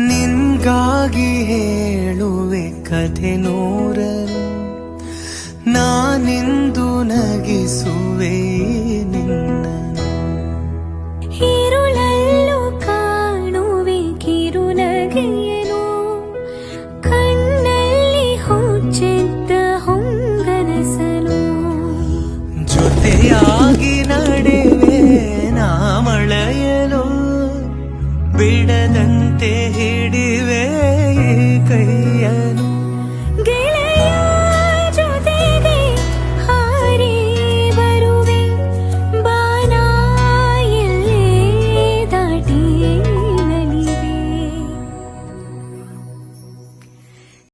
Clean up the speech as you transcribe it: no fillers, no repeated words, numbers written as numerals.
ನಿನ್ಗಾಗಿ ಹೇಳುವೆ ಕಥೆ ನೂರರು, ನಾನಿಂದು ನಗಿಸುವೆ ನಿನ್ನನು. ഇരുളല്ലു കാണുವೆ ಕಿರುನಗೆಯನು, ಕಣ್ಣಲ್ಲಿ ಹುಚ್ಚೆದ್ದ ಹೊಂಗನಸನು. ಜೊತೆಯಾಗಿ ನಡೆವೆ ನಾ ಮಳೆಯಲು, ಬಿಡದಂತೆ